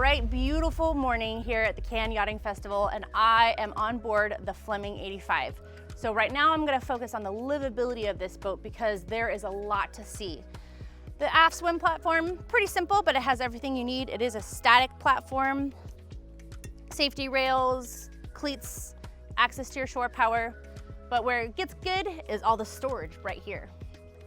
bright, beautiful morning here at the Cannes Yachting Festival, and I am on board the Fleming 85. So right now I'm going to focus on the livability of this boat because there is a lot to see. The aft swim platform, pretty simple, but it has everything you need. It is a static platform, safety rails, cleats, access to your shore power. But where it gets good is all the storage right here.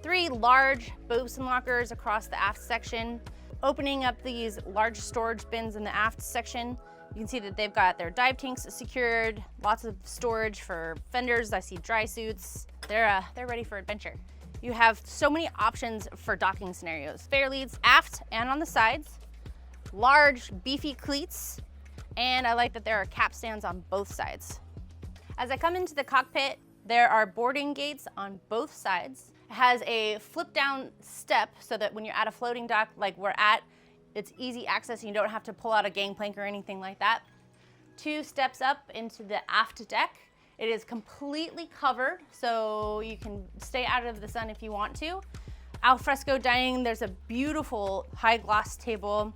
3 large bosun lockers across the aft section. Opening up these large storage bins in the aft section, you can see that they've got their dive tanks secured, lots of storage for fenders. I see dry suits. They're ready for adventure. You have so many options for docking scenarios. Fair leads aft and on the sides, large beefy cleats, and I like that there are capstans on both sides. As I come into the cockpit, there are boarding gates on both sides. It has a flip down step so that when you're at a floating dock like we're at, it's easy access and you don't have to pull out a gangplank or anything like that. 2 steps up into the aft deck. It is completely covered, so you can stay out of the sun if you want to. Al fresco dining, there's a beautiful high gloss table,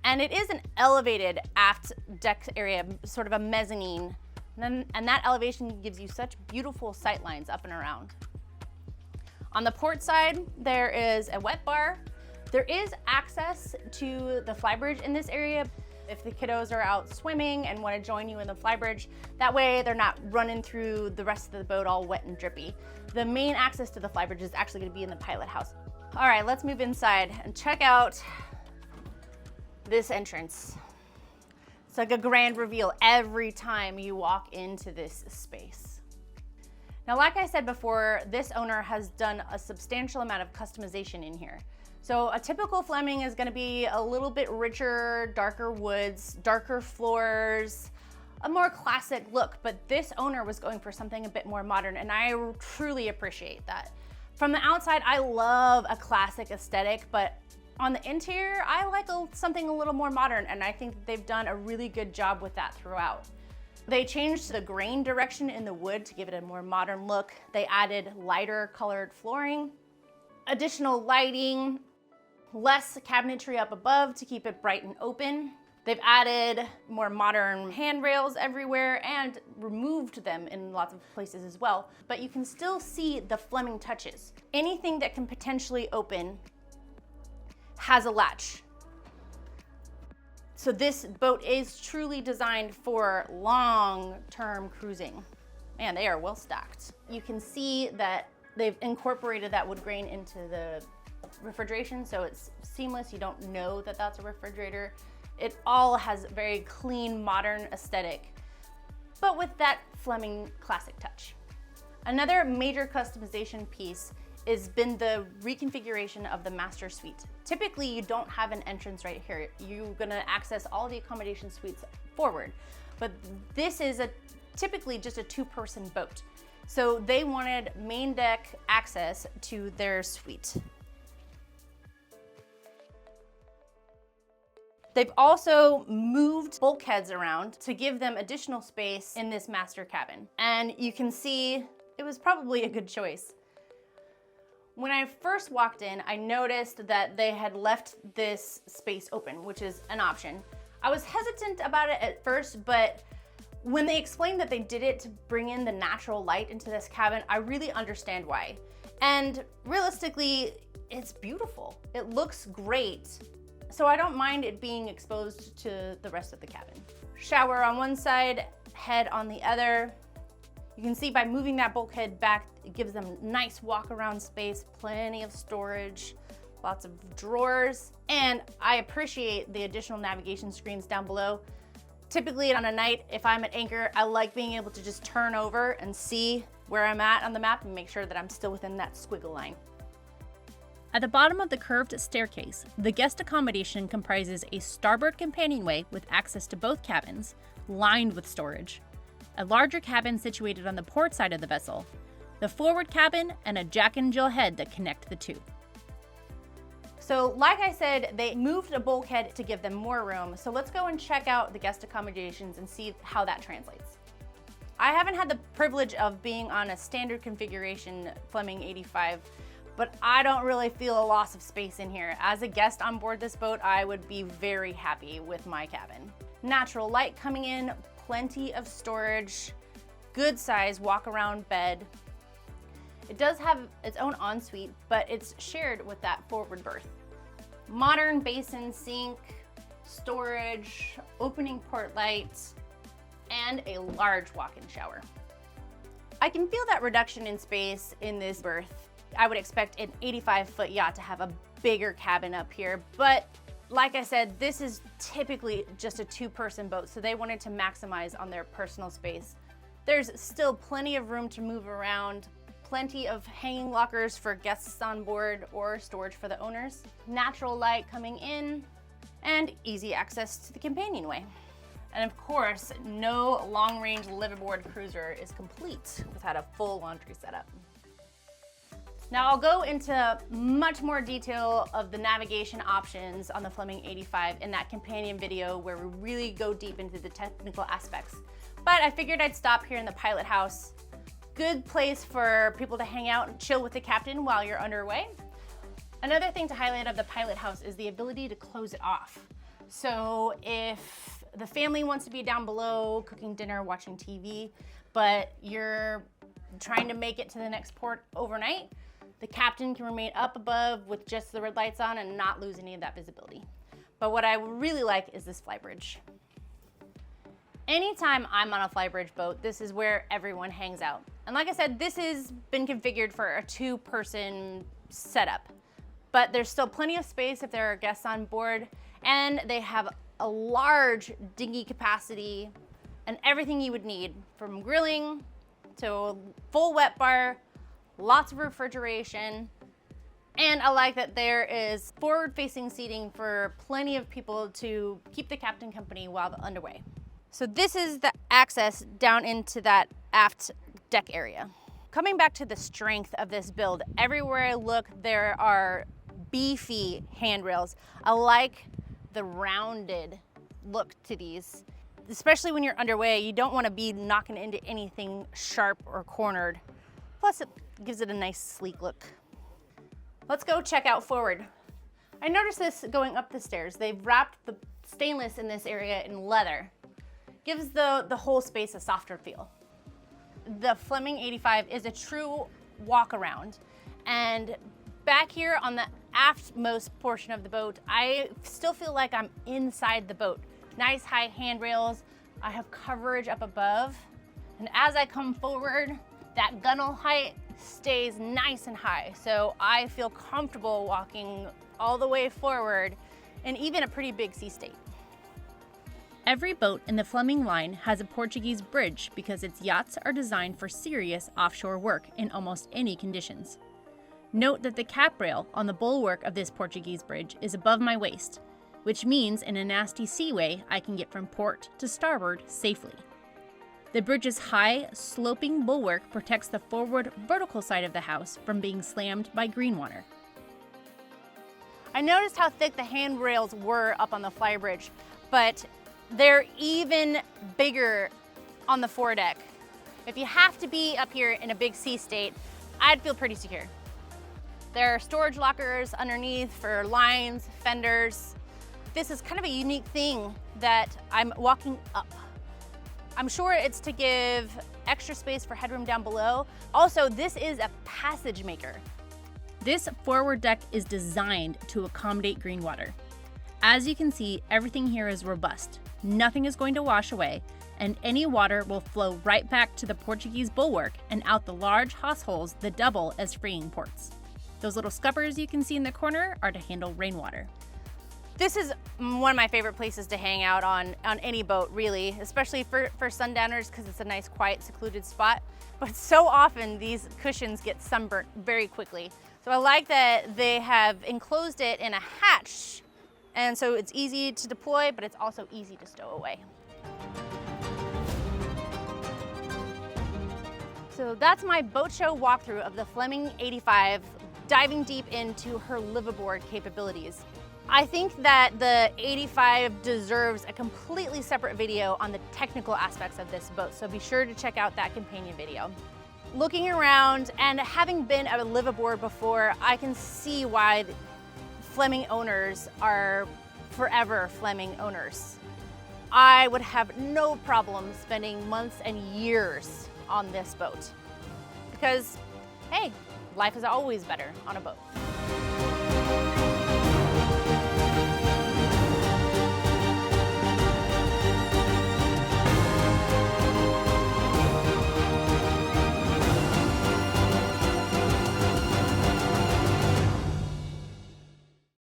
and it is an elevated aft deck area, sort of a mezzanine. And that elevation gives you such beautiful sight lines up and around. On the port side, there is a wet bar. There is access to the Flybridge in this area if the kiddos are out swimming and want to join you in the Flybridge. That way they're not running through the rest of the boat all wet and drippy. The main access to the Flybridge is actually going to be in the pilot house. All right, let's move inside and check out this entrance. It's like a grand reveal every time you walk into this space. Now, like I said before, this owner has done a substantial amount of customization in here. So a typical Fleming is gonna be a little bit richer, darker woods, darker floors, a more classic look, but this owner was going for something a bit more modern, and I truly appreciate that. From the outside, I love a classic aesthetic, but on the interior, I like something a little more modern, and I think they've done a really good job with that throughout. They changed the grain direction in the wood to give it a more modern look. They added lighter colored flooring, additional lighting, less cabinetry up above to keep it bright and open. They've added more modern handrails everywhere and removed them in lots of places as well. But you can still see the Fleming touches. Anything that can potentially open has a latch. So this boat is truly designed for long-term cruising. Man, they are well stocked. You can see that they've incorporated that wood grain into the refrigeration, so it's seamless. You don't know that that's a refrigerator. It all has very clean, modern aesthetic, but with that Fleming classic touch. Another major customization piece has been the reconfiguration of the master suite. Typically, you don't have an entrance right here. You're gonna access all the accommodation suites forward, but this is typically just a 2-person boat. So they wanted main deck access to their suite. They've also moved bulkheads around to give them additional space in this master cabin. And you can see it was probably a good choice. When I first walked in, I noticed that they had left this space open, which is an option. I was hesitant about it at first, but when they explained that they did it to bring in the natural light into this cabin, I really understand why. And realistically, it's beautiful. It looks great. So I don't mind it being exposed to the rest of the cabin. Shower on one side, head on the other. You can see by moving that bulkhead back, it gives them nice walk around space, plenty of storage, lots of drawers, and I appreciate the additional navigation screens down below. Typically on a night, if I'm at anchor, I like being able to just turn over and see where I'm at on the map and make sure that I'm still within that squiggle line. At the bottom of the curved staircase, the guest accommodation comprises a starboard companionway with access to both cabins, lined with storage, a larger cabin situated on the port side of the vessel, the forward cabin, and a Jack and Jill head that connect the two. So like I said, they moved a bulkhead to give them more room. So let's go and check out the guest accommodations and see how that translates. I haven't had the privilege of being on a standard configuration Fleming 85, but I don't really feel a loss of space in here. As a guest on board this boat, I would be very happy with my cabin. Natural light coming in, plenty of storage, good size walk-around bed. It does have its own ensuite, but it's shared with that forward berth. Modern basin sink, storage, opening port lights, and a large walk-in shower. I can feel that reduction in space in this berth. I would expect an 85-foot yacht to have a bigger cabin up here, but like I said, this is typically just a two-person boat, so they wanted to maximize on their personal space. There's still plenty of room to move around, plenty of hanging lockers for guests on board or storage for the owners, natural light coming in, and easy access to the companionway. And of course, no long-range liveaboard cruiser is complete without a full laundry setup. Now I'll go into much more detail of the navigation options on the Fleming 85 in that companion video where we really go deep into the technical aspects. But I figured I'd stop here in the Pilothouse. Good place for people to hang out and chill with the captain while you're underway. Another thing to highlight of the Pilothouse is the ability to close it off. So if the family wants to be down below cooking dinner, watching TV, but you're trying to make it to the next port overnight, the captain can remain up above with just the red lights on and not lose any of that visibility. But what I really like is this Flybridge. Anytime I'm on a Flybridge boat, this is where everyone hangs out. And like I said, this has been configured for a two-person setup, but there's still plenty of space if there are guests on board, and they have a large dinghy capacity and everything you would need, from grilling to a full wet bar, lots of refrigeration, and I like that there is forward-facing seating for plenty of people to keep the captain company while underway. So this is the access down into that aft deck area. Coming back to the strength of this build, everywhere I look, there are beefy handrails. I like the rounded look to these. Especially when you're underway, you don't want to be knocking into anything sharp or cornered. Plus it gives it a nice sleek look. Let's go check out forward. I noticed this going up the stairs. They've wrapped the stainless in this area in leather. Gives the whole space a softer feel. The Fleming 85 is a true walk around, and back here on the aftmost portion of the boat, I still feel like I'm inside the boat. Nice high handrails, I have coverage up above, and as I come forward, that gunnel height stays nice and high, so I feel comfortable walking all the way forward in even a pretty big sea state. Every boat in the Fleming line has a Portuguese bridge because its yachts are designed for serious offshore work in almost any conditions. Note that the cap rail on the bulwark of this Portuguese bridge is above my waist, which means in a nasty seaway I can get from port to starboard safely. The bridge's high, sloping bulwark protects the forward vertical side of the house from being slammed by green water. I noticed how thick the handrails were up on the Flybridge, but they're even bigger on the foredeck. If you have to be up here in a big sea state, I'd feel pretty secure. There are storage lockers underneath for lines, fenders. This is kind of a unique thing that I'm walking up. I'm sure it's to give extra space for headroom down below. Also, this is a passage maker. This forward deck is designed to accommodate green water. As you can see, everything here is robust. Nothing is going to wash away, and any water will flow right back to the Portuguese bulwark and out the large hawse holes that double as freeing ports. Those little scuppers you can see in the corner are to handle rainwater. This is one of my favorite places to hang out on any boat, really, especially for sundowners, because it's a nice, quiet, secluded spot. But so often these cushions get sunburnt very quickly. So I like that they have enclosed it in a hatch, and so it's easy to deploy, but it's also easy to stow away. So that's my boat show walkthrough of the Fleming 85, diving deep into her liveaboard capabilities. I think that the 85 deserves a completely separate video on the technical aspects of this boat, so be sure to check out that companion video. Looking around and having been at a liveaboard before, I can see why Fleming owners are forever Fleming owners. I would have no problem spending months and years on this boat because, hey, life is always better on a boat.